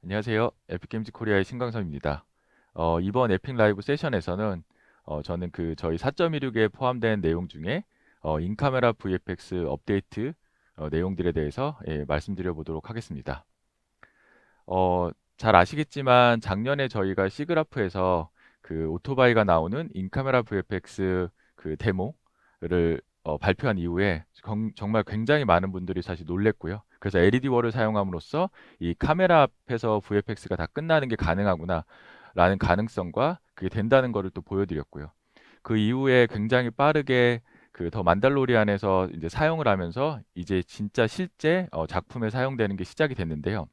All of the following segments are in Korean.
안녕하세요. 에픽게임즈 코리아의 신광섭입니다. 이번 에픽 라이브 세션에서는 저는 저희 4.16에 포함된 내용 중에 인카메라 VFX 업데이트 내용들에 대해서 말씀드려 보도록 하겠습니다. 잘 아시겠지만 작년에 저희가 시그라프에서 그 오토바이가 나오는 인카메라 VFX 그 데모를 발표한 이후에 정말 굉장히 많은 분들이 사실 놀랬고요. 그래서 LED 월을 사용함으로써 이 카메라 앞에서 VFX가 다 끝나는 게 가능하구나 라는 가능성과 그게 된다는 것을 또 보여드렸고요. 그 이후에 굉장히 빠르게 그 더 만달로리안에서 이제 사용을 하면서 이제 진짜 실제 작품에 사용되는 게 시작이 됐는데요.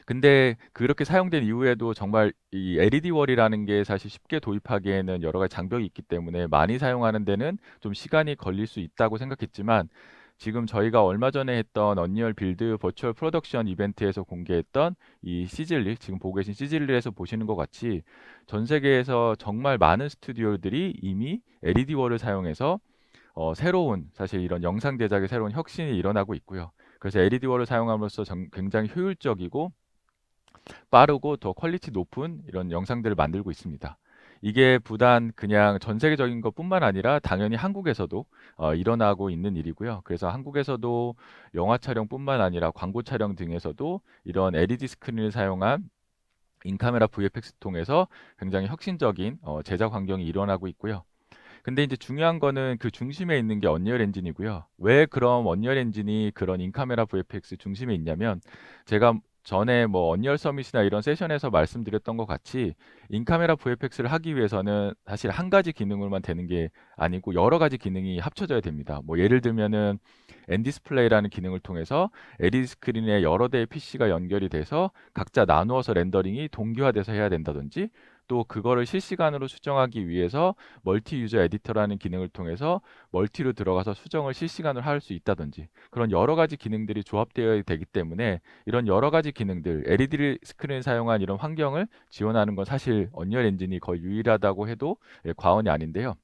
근데 그렇게 사용된 이후에도 정말 이 LED 월이라는 게 사실 쉽게 도입하기에는 여러 가지 장벽이 있기 때문에 많이 사용하는 데는 좀 시간이 걸릴 수 있다고 생각했지만 지금 저희가 얼마 전에 했던 언리얼 빌드 버추얼 프로덕션 이벤트에서 공개했던 이 시즐리, 지금 보고 계신 시즐리에서 보시는 것 같이 전 세계에서 정말 많은 스튜디오들이 이미 LED 월을 사용해서 새로운 사실 이런 영상 제작의 새로운 혁신이 일어나고 있고요. 그래서 LED 월을 사용함으로써 굉장히 효율적이고 빠르고 더 퀄리티 높은 이런 영상들을 만들고 있습니다. 이게 부단 그냥 전 세계적인 것뿐만 아니라 당연히 한국에서도 일어나고 있는 일이고요. 그래서 한국에서도 영화 촬영뿐만 아니라 광고 촬영 등에서도 이런 LED 스크린을 사용한 인카메라 VFX 통해서 굉장히 혁신적인 제작 환경이 일어나고 있고요. 근데 이제 중요한 거는 그 중심에 있는 게 언리얼 엔진이고요. 왜 그럼 언리얼 엔진이 그런 인카메라 VFX 중심에 있냐면 제가 전에 뭐 언리얼 서밋이나 이런 세션에서 말씀드렸던 것 같이 인카메라 VFX를 하기 위해서는 사실 한 가지 기능으로만 되는 게 아니고 여러 가지 기능이 합쳐져야 됩니다. 뭐 예를 들면은 엔디스플레이라는 기능을 통해서 LED 스크린에 여러 대의 PC가 연결이 돼서 각자 나누어서 렌더링이 동기화돼서 해야 된다든지 또 그거를 실시간으로 수정하기 위해서 멀티 유저 에디터라는 기능을 통해서 멀티로 들어가서 수정을 실시간으로 할 수 있다든지 그런 여러 가지 기능들이 조합되어야 되기 때문에 이런 여러 가지 기능들 LED 스크린을 사용한 이런 환경을 지원하는 건 사실 언리얼 엔진이 거의 유일하다고 해도 과언이 아닌데요.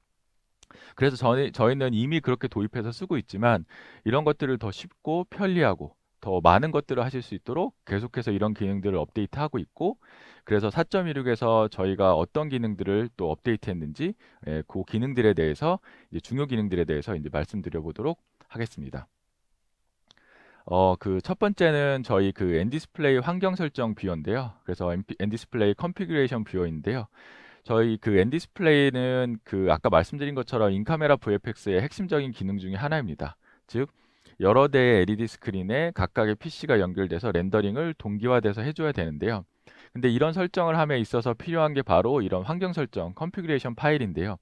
그래서 저희는 이미 그렇게 도입해서 쓰고 있지만 이런 것들을 더 쉽고 편리하고 더 많은 것들을 하실 수 있도록 계속해서 이런 기능들을 업데이트하고 있고 그래서 4.16에서 저희가 어떤 기능들을 또 업데이트했는지 그 기능들에 대해서 이제 중요 기능들에 대해서 이제 말씀드려 보도록 하겠습니다. 그 첫 번째는 저희 그 엔디스플레이 환경 설정 뷰어인데요. 그래서 엔디스플레이 컨피그레이션 뷰어인데요. 저희 그 엔디스플레이는 그 아까 말씀드린 것처럼 인카메라 VFX의 핵심적인 기능 중에 하나입니다. 즉 여러 대의 LED 스크린에 각각의 PC가 연결돼서 렌더링을 동기화돼서 해줘야 되는데요. 근데 이런 설정을 함에 있어서 필요한 게 바로 이런 환경 설정, 컨피그레이션 파일인데요.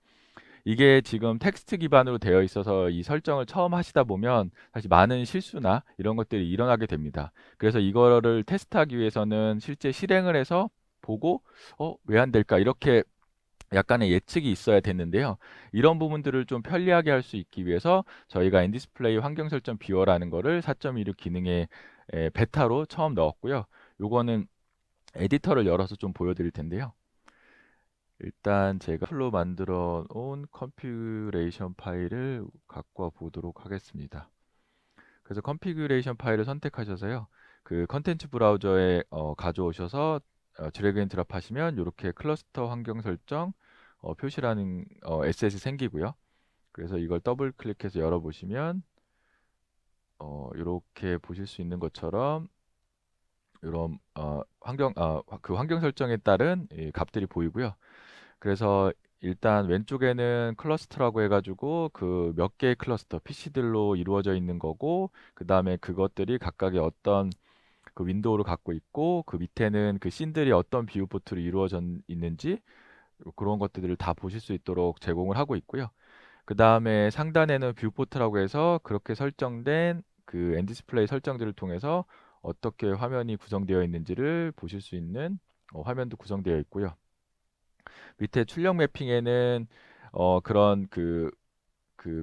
이게 지금 텍스트 기반으로 되어 있어서 이 설정을 처음 하시다 보면 사실 많은 실수나 이런 것들이 일어나게 됩니다. 그래서 이거를 테스트하기 위해서는 실제 실행을 해서 보고 왜 안 될까? 이렇게 약간의 예측이 있어야 됐는데요. 이런 부분들을 좀 편리하게 할 수 있기 위해서 저희가 엔디스플레이 환경 설정 뷰어라는 거를 4.16 기능에 베타로 처음 넣었고요. 요거는 에디터를 열어서 좀 보여드릴 텐데요. 일단 제가 풀로 만들어 놓은 컨피그레이션 파일을 갖고 와 보도록 하겠습니다. 그래서 컨피그레이션 파일을 선택하셔서요. 그 컨텐츠 브라우저에 가져오셔서 드래그 앤 드랍 하시면 이렇게 클러스터 환경 설정 표시라는 에셋이 생기고요. 그래서 이걸 더블 클릭해서 열어보시면 이렇게 보실 수 있는 것처럼 이런 그 환경 설정에 따른 이 값들이 보이고요. 그래서 일단 왼쪽에는 클러스터라고 해가지고 그 몇 개의 클러스터 PC들로 이루어져 있는 거고 그 다음에 그것들이 각각의 어떤 그 윈도우를 갖고 있고 그 밑에는 그 씬들이 어떤 뷰 포트로 이루어져 있는지 그런 것들을 다 보실 수 있도록 제공을 하고 있고요. 그 다음에 상단에는 뷰 포트라고 해서 그렇게 설정된 그 엔디스플레이 설정들을 통해서 어떻게 화면이 구성되어 있는지를 보실 수 있는 화면도 구성되어 있고요. 밑에 출력 매핑에는 그런 그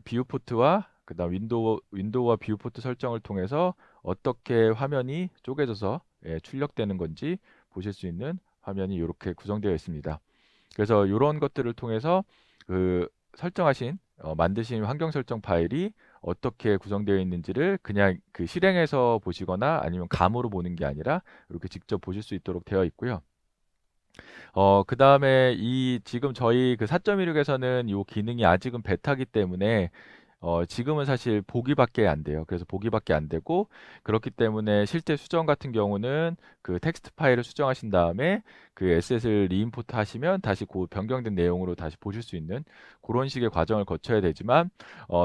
뷰 포트와 그다음 윈도우와 뷰 포트 설정을 통해서 어떻게 화면이 쪼개져서 출력되는 건지 보실 수 있는 화면이 이렇게 구성되어 있습니다. 그래서 이런 것들을 통해서 그 설정하신 만드신 환경 설정 파일이 어떻게 구성되어 있는지를 그냥 그 실행해서 보시거나 아니면 감으로 보는 게 아니라 이렇게 직접 보실 수 있도록 되어 있고요. 그다음에 이 지금 저희 그 4.16에서는 이 기능이 아직은 베타기 때문에 지금은 사실 보기밖에 안 돼요. 그래서 보기밖에 안 되고 그렇기 때문에 실제 수정 같은 경우는 그 텍스트 파일을 수정하신 다음에 그 SS를 리임포트 하시면 다시 그 변경된 내용으로 다시 보실 수 있는 그런 식의 과정을 거쳐야 되지만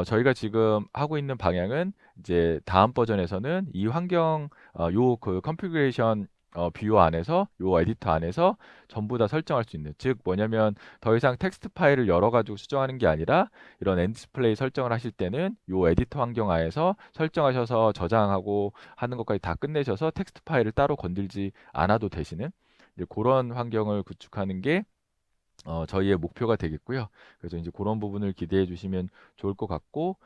저희가 지금 하고 있는 방향은 이제 다음 버전에서는 이 환경 요 그 컨피그레이션 뷰어 안에서 요 에디터 안에서 전부 다 설정할 수 있는 즉 뭐냐면 더 이상 텍스트 파일을 열어 가지고 수정하는 게 아니라 이런 엔드 디스플레이 설정을 하실 때는 요 에디터 환경 하에서 설정하셔서 저장하고 하는 것까지 다 끝내셔서 텍스트 파일을 따로 건들지 않아도 되시는 이제 그런 환경을 구축하는 게 저희의 목표가 되겠고요. 그래서 이제 그런 부분을 기대해 주시면 좋을 것 같고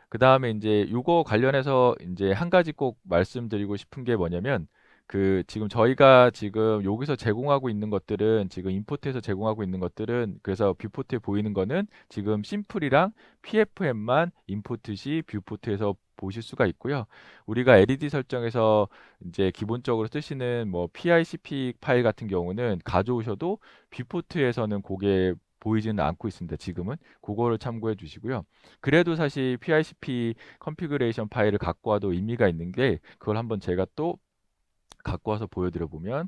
그다음에 이제 요거 관련해서 이제 한 가지 꼭 말씀드리고 싶은 게 뭐냐면 그 지금 저희가 지금 여기서 제공하고 있는 것들은 지금 임포트에서 제공하고 있는 것들은 그래서 뷰포트에 보이는 거는 지금 심플이랑 PFM만 임포트 시 뷰포트에서 보실 수가 있고요. 우리가 LED 설정에서 이제 기본적으로 쓰시는 뭐 PICP 파일 같은 경우는 가져오셔도 뷰포트에서는 그게 보이지는 않고 있습니다. 지금은 그거를 참고해 주시고요. 그래도 사실 PICP 컨피그레이션 파일을 갖고 와도 의미가 있는 게 그걸 한번 제가 또 갖고 와서 보여드려 보면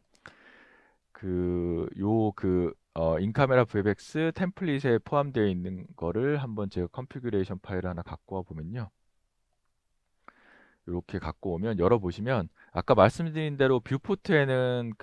인카메라 VFX 템플릿에 포함되어 있는 거를 한번 제가 컨피그레이션 파일을 하나 갖고 와 보면요. 이렇게 갖고 오면 열어보시면 아까 말씀드린 대로 뷰포트에는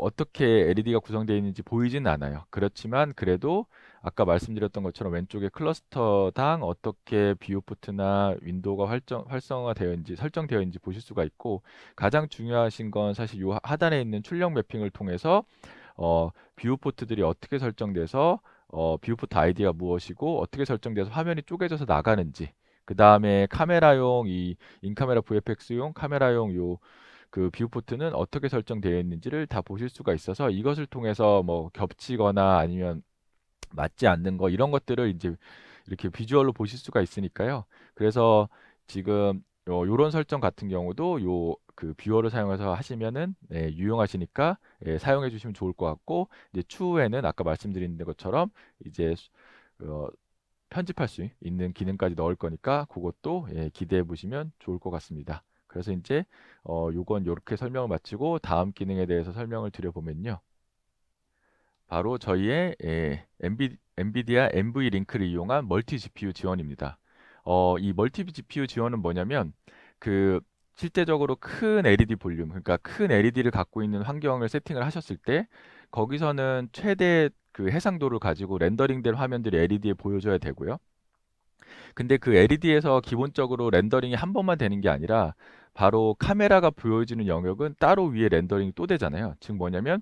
어떻게 LED가 구성되어 있는지 보이지는 않아요. 그렇지만 그래도 아까 말씀드렸던 것처럼 왼쪽에 클러스터당 어떻게 뷰포트나 윈도우가 활성화되어 있는지 설정되어 있는지 보실 수가 있고 가장 중요하신 건 사실 요 하단에 있는 출력 매핑을 통해서 뷰포트들이 어떻게 설정돼서 뷰포트 아이디가 무엇이고 어떻게 설정돼서 화면이 쪼개져서 나가는지 그 다음에 카메라용 이 인카메라 VFX용 카메라용 그 뷰포트는 어떻게 설정되어 있는지를 다 보실 수가 있어서 이것을 통해서 뭐 겹치거나 아니면 맞지 않는 거 이런 것들을 이제 이렇게 비주얼로 보실 수가 있으니까요. 그래서 지금 요런 설정 같은 경우도 요 그 뷰어를 사용해서 하시면은 유용하시니까 사용해 주시면 좋을 것 같고 이제 추후에는 아까 말씀드린 것처럼 이제 어, 편집할 수 있는 기능까지 넣을 거니까 그것도 기대해 보시면 좋을 것 같습니다. 그래서 이제 요건 요렇게 설명을 마치고 다음 기능에 대해서 설명을 드려보면요. 바로 저희의 엔비디아 NV 링크를 이용한 멀티 GPU 지원입니다. 이 멀티 GPU 지원은 뭐냐면 그 실제적으로 큰 LED 볼륨, 그러니까 큰 LED를 갖고 있는 환경을 세팅을 하셨을 때 거기서는 최대 그 해상도를 가지고 렌더링된 화면들이 LED에 보여져야 되고요. 근데 그 LED에서 기본적으로 렌더링이 한 번만 되는 게 아니라 바로 카메라가 보여지는 영역은 따로 위에 렌더링이 또 되잖아요. 즉 뭐냐면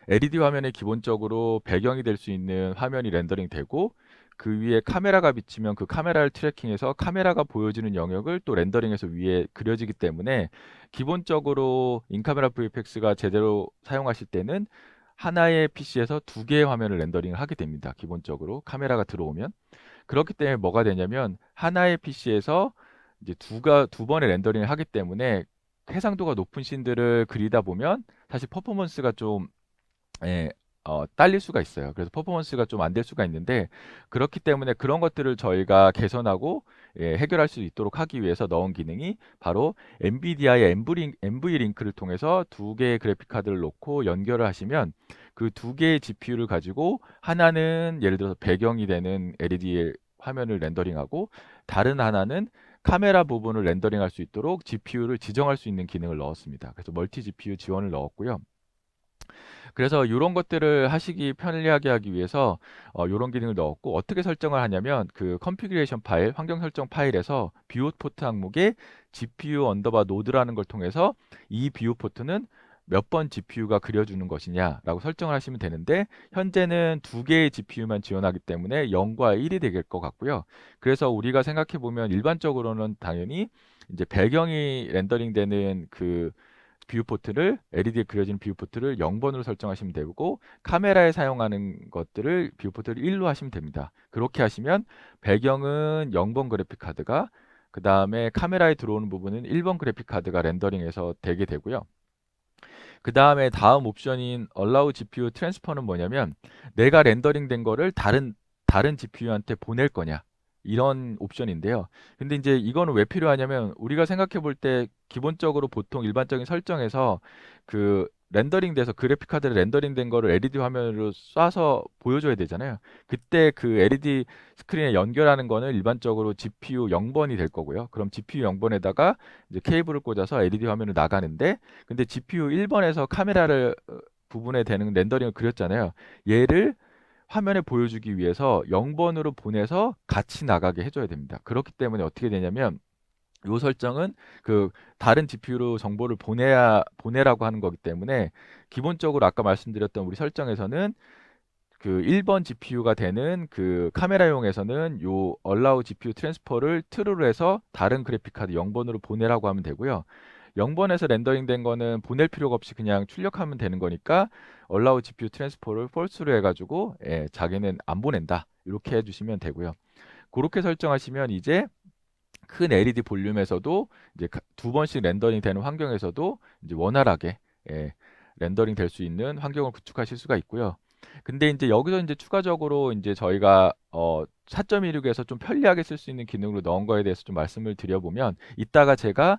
LED 화면에 기본적으로 배경이 될 수 있는 화면이 렌더링 되고 그 위에 카메라가 비치면 그 카메라를 트래킹해서 카메라가 보여지는 영역을 또 렌더링해서 위에 그려지기 때문에 기본적으로 인카메라 VFX가 제대로 사용하실 때는 하나의 PC에서 두 개의 화면을 렌더링을 하게 됩니다. 기본적으로 카메라가 들어오면. 그렇기 때문에 뭐가 되냐면 하나의 PC에서 이제 두 번의 렌더링을 하기 때문에 해상도가 높은 씬들을 그리다 보면 사실 퍼포먼스가 좀 예, 딸릴 수가 있어요. 그래서 퍼포먼스가 좀 안 될 수가 있는데 그렇기 때문에 그런 것들을 저희가 개선하고 해결할 수 있도록 하기 위해서 넣은 기능이 바로 엔비디아의 NV 링크를 통해서 두 개의 그래픽 카드를 놓고 연결을 하시면 그 두 개의 GPU를 가지고 하나는 예를 들어서 배경이 되는 LED의 화면을 렌더링하고 다른 하나는 카메라 부분을 렌더링할 수 있도록 GPU를 지정할 수 있는 기능을 넣었습니다. 그래서 멀티 GPU 지원을 넣었고요. 그래서 이런 것들을 하시기 편리하게 하기 위해서 이런 기능을 넣었고 어떻게 설정을 하냐면 그 컨피그레이션 파일, 환경 설정 파일에서 뷰 포트 항목에 GPU 언더바 노드라는 걸 통해서 이 뷰 포트는 몇 번 GPU가 그려주는 것이냐라고 설정을 하시면 되는데 현재는 두 개의 GPU만 지원하기 때문에 0과 1이 될 것 같고요. 그래서 우리가 생각해 보면 일반적으로는 당연히 이제 배경이 렌더링 되는 그 뷰포트를 LED에 그려진 뷰포트를 0번으로 설정하시면 되고 카메라에 사용하는 것들을 뷰포트를 1로 하시면 됩니다. 그렇게 하시면 배경은 0번 그래픽 카드가 그 다음에 카메라에 들어오는 부분은 1번 그래픽 카드가 렌더링해서 되게 되고요. 그 다음에 다음 옵션인 Allow GPU Transfer는 뭐냐면 내가 렌더링 된 거를 다른 GPU한테 보낼 거냐 이런 옵션인데요. 근데 이제 이거는 왜 필요하냐면 우리가 생각해 볼 때 기본적으로 보통 일반적인 설정에서 그 렌더링 돼서 그래픽 카드를 렌더링 된 거를 LED 화면으로 쏴서 보여줘야 되잖아요. 그때 그 LED 스크린에 연결하는 거는 일반적으로 GPU 0번이 될 거고요. 그럼 GPU 0번에다가 이제 케이블을 꽂아서 LED 화면으로 나가는데 근데 GPU 1번에서 카메라를 부분에 되는 렌더링을 그렸잖아요. 얘를 화면에 보여주기 위해서 0번으로 보내서 같이 나가게 해줘야 됩니다. 그렇기 때문에 어떻게 되냐면 이 설정은 그 다른 GPU로 정보를 보내라고 하는 거기 때문에 기본적으로 아까 말씀드렸던 우리 설정에서는 그 1번 GPU가 되는 그 카메라용에서는 요 Allow GPU 트랜스퍼를 true로 해서 다른 그래픽 카드 0번으로 보내라고 하면 되고요. 0번에서 렌더링 된 거는 보낼 필요가 없이 그냥 출력하면 되는 거니까 Allow GPU 트랜스퍼를 false로 해가지고 자기는 안 보낸다 이렇게 해주시면 되고요. 그렇게 설정하시면 이제 큰 LED 볼륨에서도 이제 두 번씩 렌더링 되는 환경에서도 이제 원활하게 렌더링 될 수 있는 환경을 구축하실 수가 있고요. 근데 이제 여기서 이제 추가적으로 이제 저희가 4.16에서 좀 편리하게 쓸 수 있는 기능으로 넣은 거에 대해서 좀 말씀을 드려보면 이따가 제가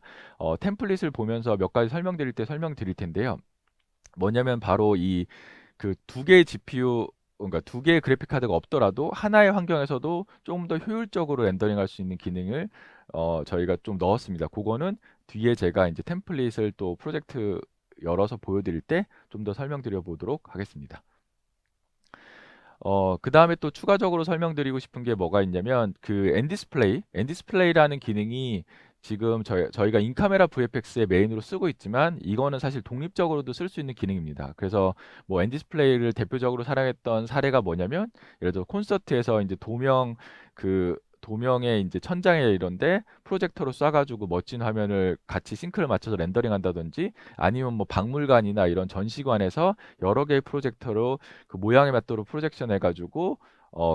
템플릿을 보면서 몇 가지 설명드릴 때 설명드릴 텐데요. 뭐냐면 바로 이 그 두 개의 GPU 그러니까 두 개의 그래픽 카드가 없더라도 하나의 환경에서도 조금 더 효율적으로 렌더링할 수 있는 기능을 저희가 좀 넣었습니다. 그거는 뒤에 제가 이제 템플릿을 또 프로젝트 열어서 보여드릴 때 좀 더 설명드려 보도록 하겠습니다. 그 다음에 또 추가적으로 설명드리고 싶은 게 뭐가 있냐면 그 엔디스플레이라는 기능이 지금 저희가 인카메라 VFX의 메인으로 쓰고 있지만 이거는 사실 독립적으로도 쓸 수 있는 기능입니다. 그래서 뭐 엔디스플레이를 대표적으로 사용했던 사례가 뭐냐면 예를 들어 콘서트에서 이제 도명에 이제 천장에 이런데 프로젝터로 쏴가지고 멋진 화면을 같이 싱크를 맞춰서 렌더링 한다든지 아니면 뭐 박물관이나 이런 전시관에서 여러 개의 프로젝터로 그 모양에 맞도록 프로젝션 해가지고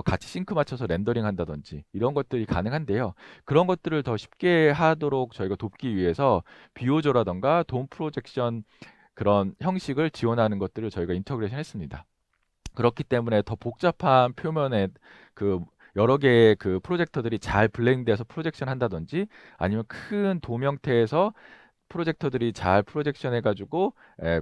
같이 싱크 맞춰서 렌더링 한다든지 이런 것들이 가능한데요. 그런 것들을 더 쉽게 하도록 저희가 돕기 위해서 비오조라던가 돔 프로젝션 그런 형식을 지원하는 것들을 저희가 인터그레이션 했습니다. 그렇기 때문에 더 복잡한 표면에 그 여러 개의 그 프로젝터들이 잘 블렌드돼서 프로젝션 한다든지 아니면 큰 돔 형태에서 프로젝터들이 잘 프로젝션 해가지고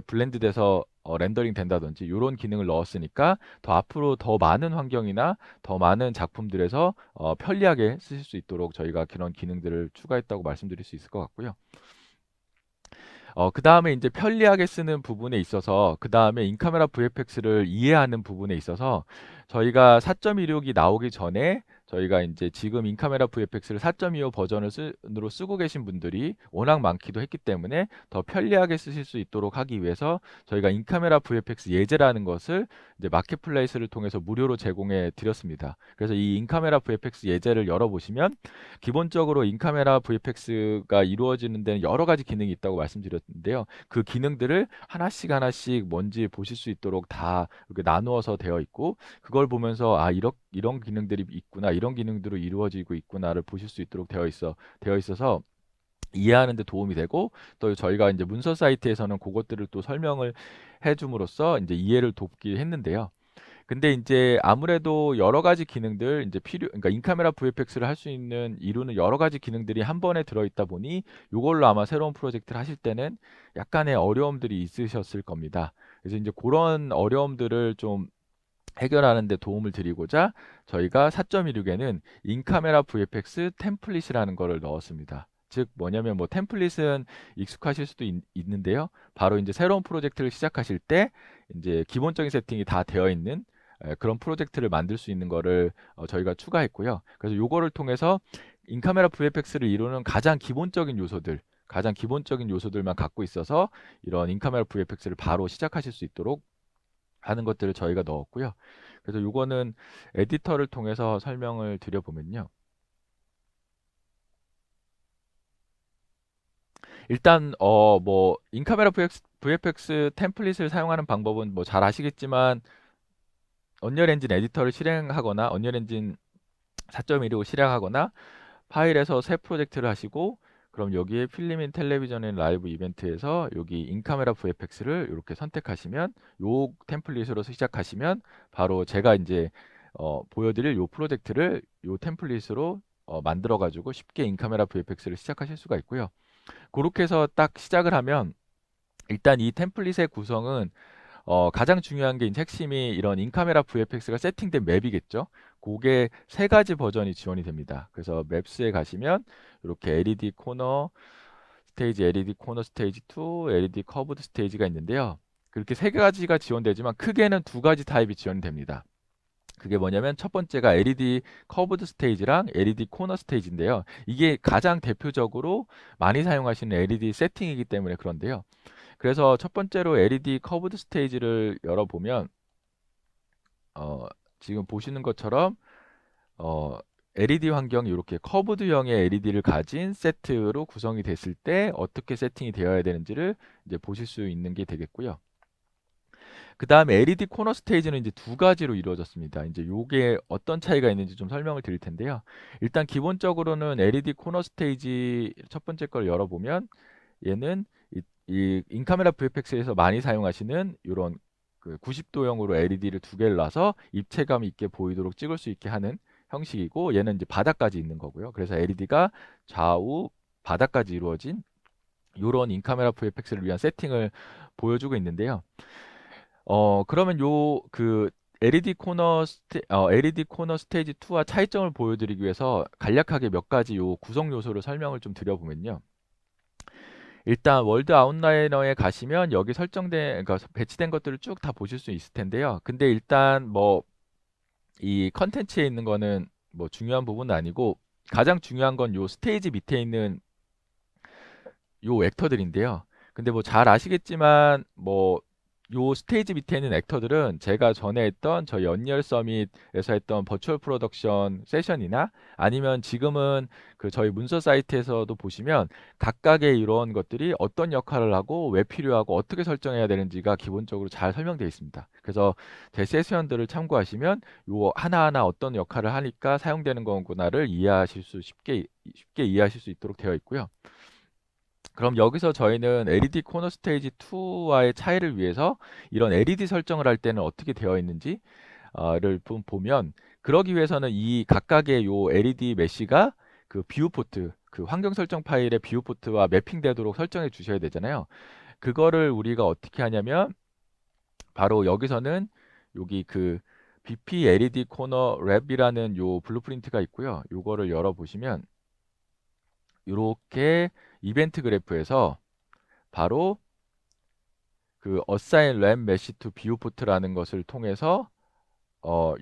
블렌드돼서 렌더링 된다든지 이런 기능을 넣었으니까 더 앞으로 더 많은 환경이나 더 많은 작품들에서 편리하게 쓰실 수 있도록 저희가 그런 기능들을 추가했다고 말씀드릴 수 있을 것 같고요. 그 다음에 이제 편리하게 쓰는 부분에 있어서 그 다음에 인카메라 VFX를 이해하는 부분에 있어서 저희가 4.16이 나오기 전에 저희가 이제 지금 인카메라 VFX를 4.25 버전으로 쓰고 계신 분들이 워낙 많기도 했기 때문에 더 편리하게 쓰실 수 있도록 하기 위해서 저희가 인카메라 VFX 예제라는 것을 이제 마켓플레이스를 통해서 무료로 제공해 드렸습니다. 그래서 이 인카메라 VFX 예제를 열어보시면 기본적으로 인카메라 VFX가 이루어지는 데는 여러 가지 기능이 있다고 말씀드렸는데요. 그 기능들을 하나씩 하나씩 뭔지 보실 수 있도록 다 이렇게 나누어서 되어 있고 그걸 보면서 이런 기능들이 있구나, 이런 기능들로 이루어지고 있구나를 보실 수 있도록 되어 있어서 이해하는 데 도움이 되고 또 저희가 이제 문서 사이트에서는 그것들을 또 설명을 해줌으로써 이제 이해를 돕기 했는데요. 근데 이제 아무래도 여러 가지 기능들 이제 그러니까 인카메라 VFX를 할 수 있는 이루는 여러 가지 기능들이 한 번에 들어있다 보니 이걸로 아마 새로운 프로젝트를 하실 때는 약간의 어려움들이 있으셨을 겁니다. 그래서 이제 그런 어려움들을 좀 해결하는 데 도움을 드리고자 저희가 4.16에는 인카메라 VFX 템플릿이라는 거를 넣었습니다. 즉 뭐냐면 뭐 템플릿은 익숙하실 수도 있는데요. 바로 이제 새로운 프로젝트를 시작하실 때 이제 기본적인 세팅이 다 되어 있는 그런 프로젝트를 만들 수 있는 거를 저희가 추가했고요. 그래서 요거를 통해서 인카메라 VFX를 이루는 가장 기본적인 요소들만 갖고 있어서 이런 인카메라 VFX를 바로 시작하실 수 있도록 하는 것들을 저희가 넣었고요. 그래서 요거는 에디터를 통해서 설명을 드려보면요. 일단 뭐 인카메라 VFX 템플릿을 사용하는 방법은 뭐 잘 아시겠지만 언리얼 엔진 에디터를 실행하거나 언리얼 엔진 4.16을 실행하거나 파일에서 새 프로젝트를 하시고 그럼 여기에 필름인 텔레비전 앤 라이브 이벤트에서 여기 인카메라 VFX를 이렇게 선택하시면 요 템플릿으로 시작하시면 바로 제가 이제 보여드릴 요 프로젝트를 요 템플릿으로 만들어 가지고 쉽게 인카메라 VFX를 시작하실 수가 있고요. 그렇게 해서 딱 시작을 하면 일단 이 템플릿의 구성은 가장 중요한 게 이제 핵심이 이런 인카메라 VFX가 세팅된 맵이겠죠. 그게 세 가지 버전이 지원이 됩니다. 그래서 맵스에 가시면 이렇게 LED 코너 스테이지, LED 코너 스테이지 2, LED 커브드 스테이지가 있는데요. 그렇게 세 가지가 지원되지만 크게는 두 가지 타입이 지원이 됩니다. 그게 뭐냐면 첫 번째가 LED 커브드 스테이지랑 LED 코너 스테이지인데요. 이게 가장 대표적으로 많이 사용하시는 LED 세팅이기 때문에 그런데요. 그래서 첫 번째로 LED 커브드 스테이지를 열어보면 어, 지금 보시는 것처럼 어, LED 환경이 이렇게 커브드형의 LED를 가진 세트로 구성이 됐을 때 어떻게 세팅이 되어야 되는지를 이제 보실 수 있는 게 되겠고요. 그 다음에 LED 코너 스테이지는 이제 두 가지로 이루어졌습니다. 이제 요게 어떤 차이가 있는지 좀 설명을 드릴 텐데요. 일단 기본적으로는 LED 코너 스테이지 첫 번째 걸 열어보면 얘는 이 인카메라 VFX에서 많이 사용하시는 이런 그 90도형으로 LED를 두 개를 놔서 입체감 있게 보이도록 찍을 수 있게 하는 형식이고 얘는 이제 바닥까지 있는 거고요. 그래서 LED가 좌우 바닥까지 이루어진 이런 인카메라 VFX를 위한 세팅을 보여주고 있는데요. 그러면 요 그 LED 코너 스테이지 2와 차이점을 보여드리기 위해서 간략하게 몇 가지 요 구성 요소를 설명을 좀 드려보면요. 일단 월드 아웃라이너에 가시면 여기 설정된 그러니까 배치된 것들을 쭉 다 보실 수 있을 텐데요. 근데 일단 뭐 이 컨텐츠에 있는 거는 뭐 중요한 부분은 아니고 가장 중요한 건 요 스테이지 밑에 있는 요 액터들인데요. 근데 뭐 잘 아시겠지만 뭐 요 스테이지 밑에 있는 액터들은 제가 전에 했던 저희 언리얼 서밋에서 했던 버추얼 프로덕션 세션이나 아니면 지금은 그 저희 문서 사이트에서도 보시면 각각의 이런 것들이 어떤 역할을 하고 왜 필요하고 어떻게 설정해야 되는지가 기본적으로 잘 설명되어 있습니다. 그래서 제 세션들을 참고하시면 요 하나하나 어떤 역할을 하니까 사용되는 거구나를 이해하실 수 쉽게 이해하실 수 있도록 되어 있고요. 그럼 여기서 저희는 LED 코너 스테이지 2와의 차이를 위해서 이런 LED 설정을 할 때는 어떻게 되어 있는지를 보면 그러기 위해서는 이 각각의 요 LED 메시가 그 뷰포트 그 환경 설정 파일의 뷰포트와 매핑되도록 설정해 주셔야 되잖아요. 그거를 우리가 어떻게 하냐면 바로 여기서는 여기 그 BP LED 코너 랩이라는 요 블루프린트가 있고요. 요거를 열어 보시면 이렇게 이벤트 그래프에서 바로 그 assign ram mesh to viewport라는 것을 통해서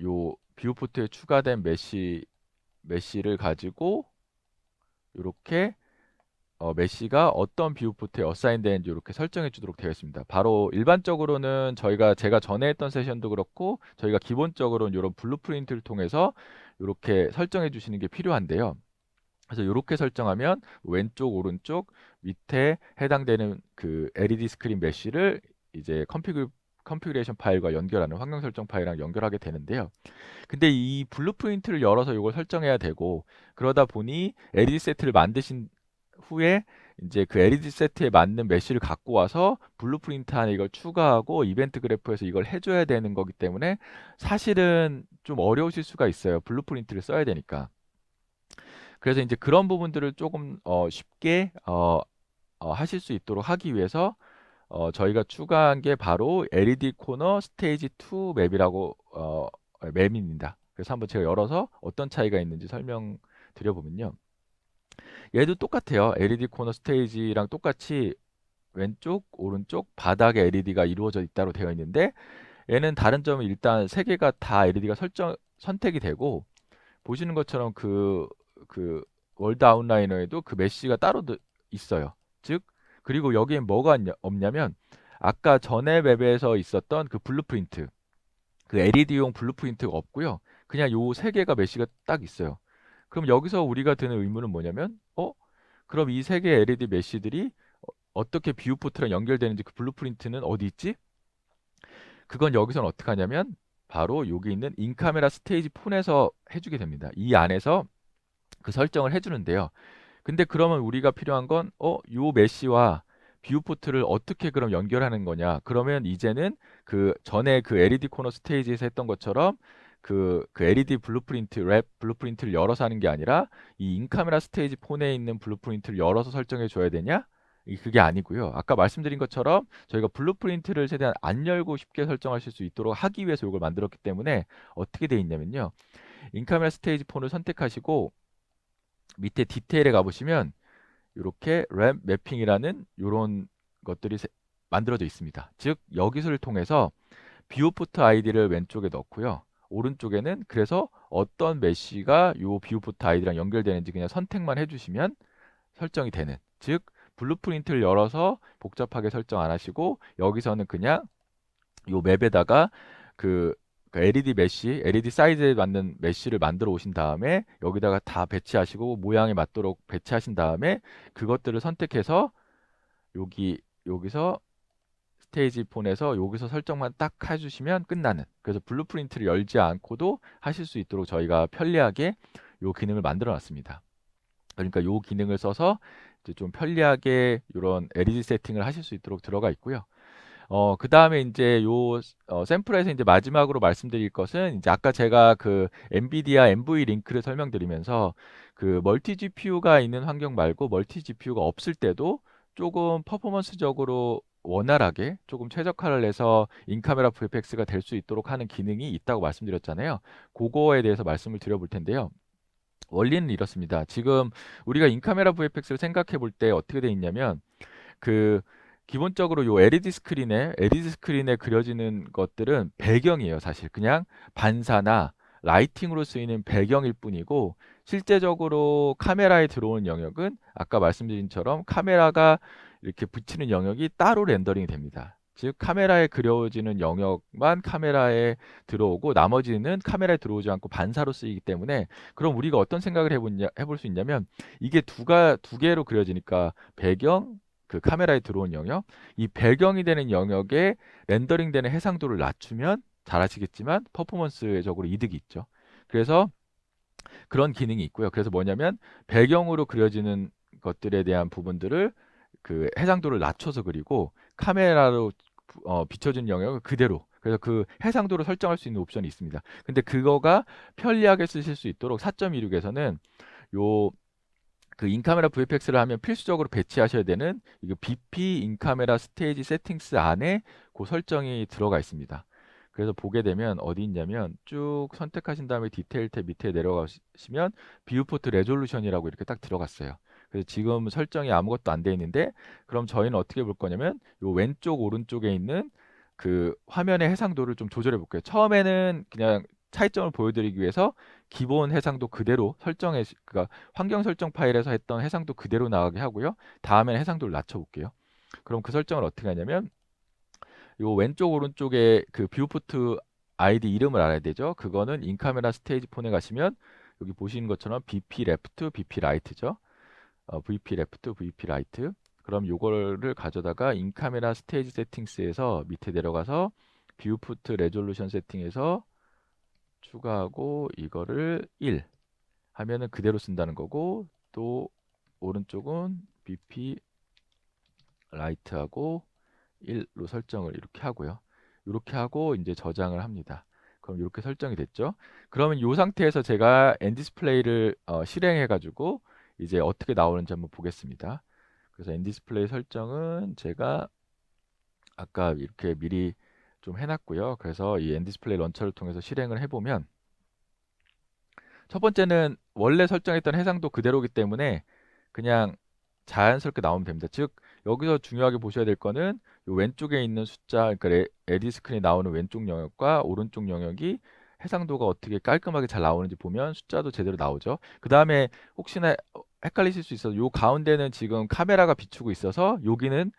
요 viewport에 추가된 메시를 가지고 이렇게 메시가 어떤 viewport에 assign 되는지 이렇게 설정해 주도록 되어 있습니다. 바로 일반적으로는 제가 전에 했던 세션도 그렇고 저희가 기본적으로는 이런 블루프린트를 통해서 이렇게 설정해 주시는 게 필요한데요. 그래서 이렇게 설정하면 왼쪽, 오른쪽, 밑에 해당되는 그 LED 스크린 메쉬를 이제 컨피그레이션 파일과 연결하는 환경 설정 파일이랑 연결하게 되는데요. 근데 이 블루프린트를 열어서 이걸 설정해야 되고 그러다 보니 LED 세트를 만드신 후에 이제 그 LED 세트에 맞는 메쉬를 갖고 와서 블루프린트 안에 이걸 추가하고 이벤트 그래프에서 이걸 해줘야 되는 거기 때문에 사실은 좀 어려우실 수가 있어요. 블루프린트를 써야 되니까. 그래서 이제 그런 부분들을 조금 쉽게 하실 수 있도록 하기 위해서 저희가 추가한 게 바로 LED 코너 스테이지 2 맵이라고 맵입니다. 그래서 한번 제가 열어서 어떤 차이가 있는지 설명드려 보면요. 얘도 똑같아요. LED 코너 스테이지랑 똑같이 왼쪽, 오른쪽 바닥에 LED가 이루어져 있다로 되어 있는데 얘는 다른 점은 일단 세 개가 다 LED가 선택이 되고 보시는 것처럼 그 월드 아웃라이너에도 그 메시가 따로 있어요. 즉, 그리고 여기엔 뭐가 없냐면 아까 전에 맵에서 있었던 그 블루프린트, 그 LED용 블루프린트가 없고요. 그냥 요 세 개가 메시가 딱 있어요. 그럼 여기서 우리가 드는 의문은 뭐냐면, 그럼 이 세 개의 LED 메시들이 어떻게 뷰 포트랑 연결되는지 그 블루프린트는 어디 있지? 그건 여기서는 어떻게 하냐면 바로 여기 있는 인카메라 스테이지 폰에서 해주게 됩니다. 이 안에서 그 설정을 해주는데요. 근데 그러면 우리가 필요한 건 요 메시와 뷰 포트를 어떻게 그럼 연결하는 거냐? 그러면 이제는 그 전에 그 LED 코너 스테이지에서 했던 것처럼 그 LED 블루프린트, 랩 블루프린트를 열어서 하는 게 아니라 이 인카메라 스테이지 폰에 있는 블루프린트를 열어서 설정해 줘야 되냐? 그게 아니고요. 아까 말씀드린 것처럼 저희가 블루프린트를 최대한 안 열고 쉽게 설정하실 수 있도록 하기 위해서 이걸 만들었기 때문에 어떻게 돼 있냐면요. 인카메라 스테이지 폰을 선택하시고 밑에 디테일에 가보시면 이렇게 램 매핑이라는 이런 것들이 만들어져 있습니다. 즉 여기서를 통해서 뷰포트 아이디를 왼쪽에 넣고요. 오른쪽에는 그래서 어떤 메쉬가 이 뷰포트 아이디랑 연결되는지 그냥 선택만 해주시면 설정이 되는, 즉 블루프린트를 열어서 복잡하게 설정 안 하시고 여기서는 그냥 이 맵에다가 그 LED 메쉬, LED 사이즈에 맞는 메쉬를 만들어 오신 다음에 여기다가 다 배치하시고 모양에 맞도록 배치하신 다음에 그것들을 선택해서 여기서 스테이지 폰에서 여기서 설정만 딱 해주시면 끝나는, 그래서 블루프린트를 열지 않고도 하실 수 있도록 저희가 편리하게 이 기능을 만들어 놨습니다. 그러니까 이 기능을 써서 이제 좀 편리하게 이런 LED 세팅을 하실 수 있도록 들어가 있고요. 그 다음에 이제 샘플에서 이제 마지막으로 말씀드릴 것은 이제 아까 제가 그 엔비디아 NV 링크를 설명드리면서 그 멀티 GPU가 있는 환경 말고 멀티 GPU가 없을 때도 조금 퍼포먼스적으로 원활하게 조금 최적화를 해서 인카메라 VFX가 될 수 있도록 하는 기능이 있다고 말씀드렸잖아요. 그거에 대해서 말씀을 드려볼 텐데요. 원리는 이렇습니다. 지금 우리가 인카메라 VFX를 생각해 볼 때 어떻게 돼 있냐면 그 기본적으로 요 LED 스크린에 그려지는 것들은 배경이에요. 사실 그냥 반사나 라이팅으로 쓰이는 배경일 뿐이고 실제적으로 카메라에 들어오는 영역은 아까 말씀드린 처럼 카메라가 이렇게 붙이는 영역이 따로 렌더링이 됩니다. 즉 카메라에 그려지는 영역만 카메라에 들어오고 나머지는 카메라에 들어오지 않고 반사로 쓰이기 때문에, 그럼 우리가 어떤 생각을 해볼 수 있냐면 이게 두 개로 그려지니까 배경, 그 카메라에 들어온 영역, 이 배경이 되는 영역에 렌더링 되는 해상도를 낮추면 잘 아시겠지만 퍼포먼스적으로 이득이 있죠. 그래서 그런 기능이 있고요. 그래서 뭐냐면 배경으로 그려지는 것들에 대한 부분들을 그 해상도를 낮춰서 그리고 카메라로 비춰진 영역을 그대로, 그래서 그 해상도를 설정할 수 있는 옵션이 있습니다. 근데 그거가 편리하게 쓰실 수 있도록 4.26에서는 요 그 인카메라 VFX를 하면 필수적으로 배치하셔야 되는 이거 BP 인카메라 스테이지 세팅스 안에 그 설정이 들어가 있습니다. 그래서 보게 되면 어디 있냐면 쭉 선택하신 다음에 디테일 탭 밑에 내려가시면 뷰포트 레졸루션이라고 이렇게 딱 들어갔어요. 그래서 지금 설정이 아무것도 안 돼 있는데, 그럼 저희는 어떻게 볼 거냐면 요 왼쪽 오른쪽에 있는 그 화면의 해상도를 좀 조절해 볼게요. 처음에는 그냥 차이점을 보여드리기 위해서 기본 해상도 그대로 그러니까 환경 설정 파일에서 했던 해상도 그대로 나가게 하고요. 다음에는 해상도를 낮춰볼게요. 그럼 그 설정을 어떻게 하냐면 요 왼쪽 오른쪽에 그 뷰포트 아이디 이름을 알아야 되죠. 그거는 인카메라 스테이지 폰에 가시면 여기 보시는 것처럼 BP 레프트, BP 라이트죠. VP 레프트, VP 라이트. 그럼 요거를 가져다가 인카메라 스테이지 세팅스에서 밑에 내려가서 뷰포트 레졸루션 세팅에서 추가하고 이거를 1 하면은 그대로 쓴다는 거고, 또 오른쪽은 BP 라이트하고 1로 설정을 이렇게 하고요. 이렇게 하고 이제 저장을 합니다. 그럼 이렇게 설정이 됐죠. 그러면 이 상태에서 제가 엔디스플레이를 실행해 가지고 이제 어떻게 나오는지 한번 보겠습니다. 그래서 엔디스플레이 설정은 제가 아까 이렇게 미리 좀 해놨고요. 그래서 이 엔디스플레이 런처를 통해서 실행을 해보면 첫 번째는 원래 설정했던 해상도 그대로기 때문에 그냥 자연스럽게 나오면 됩니다. 즉 여기서 중요하게 보셔야 될 거는 이 왼쪽에 있는 숫자, 그러니까 LED 스크린에 나오는 왼쪽 영역과 오른쪽 영역이 해상도가 어떻게 깔끔하게 잘 나오는지 보면 숫자도 제대로 나오죠. 그 다음에 혹시나 헷갈리실 수 있어서 이 가운데는 지금 카메라가 비추고 있어서 여기는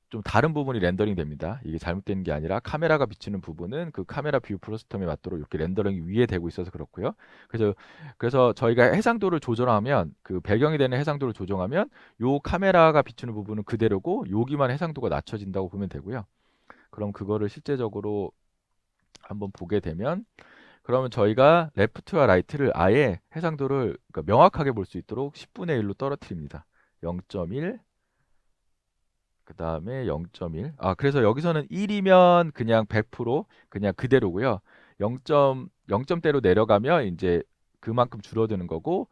좀 좀 다른 부분이 렌더링 됩니다. 이게 잘못된 게 아니라 카메라가 비추는 부분은 그 카메라 뷰 프로스텀에 맞도록 이렇게 렌더링이 위에 되고 있어서 그렇고요. 그래서 저희가 해상도를 조절하면 그 배경이 되는 해상도를 조정하면 요 카메라가 비추는 부분은 그대로고 여기만 해상도가 낮춰진다고 보면 되고요. 그럼 그거를 실제적으로 한번 보게 되면 그러면 저희가 레프트와 라이트를 아예 해상도를 그러니까 명확하게 볼 수 있도록 10분의 1로 떨어뜨립니다. 0.1 그 다음에 0.1. 그래서 여기서는 1이면 그냥 100% 그냥 그대로고요. 0.0점대로 내려가면 이제 그만큼 줄어드는 거고,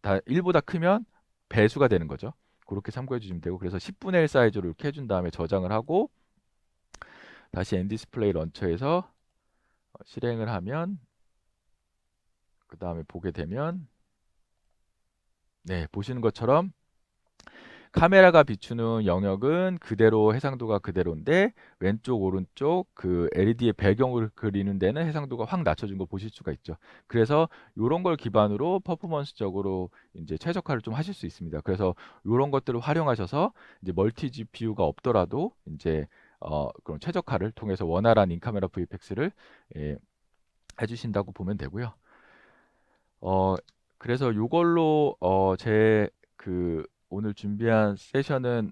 1보다 크면 배수가 되는 거죠. 그렇게 참고해 주시면 되고, 그래서 10분의 1 사이즈로 이렇게 해준 다음에 저장을 하고, 다시 엔디스플레이 런처에서 실행을 하면, 그 다음에 보게 되면, 네, 보시는 것처럼 카메라가 비추는 영역은 그대로 해상도가 그대로인데 왼쪽 오른쪽 그 LED의 배경을 그리는 데는 해상도가 확 낮춰진 거 보실 수가 있죠. 그래서 이런 걸 기반으로 퍼포먼스적으로 이제 최적화를 좀 하실 수 있습니다. 그래서 이런 것들을 활용하셔서 이제 멀티 GPU가 없더라도 이제 그런 최적화를 통해서 원활한 인카메라 VFX를 해주신다고 보면 되고요. 그래서 이걸로 제 오늘 준비한 세션은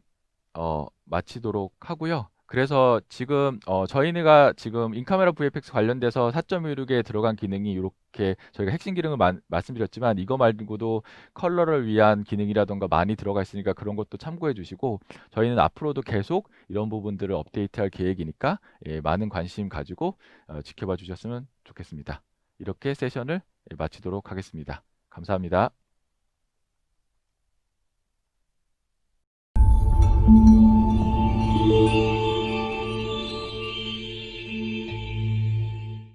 마치도록 하고요. 그래서 지금 저희가 지금 인카메라 VFX 관련돼서 4.16에 들어간 기능이 이렇게 저희가 핵심 기능을 말씀드렸지만 이거 말고도 컬러를 위한 기능이라던가 많이 들어가 있으니까 그런 것도 참고해 주시고 저희는 앞으로도 계속 이런 부분들을 업데이트할 계획이니까 많은 관심 가지고 지켜봐 주셨으면 좋겠습니다. 이렇게 세션을 마치도록 하겠습니다. 감사합니다.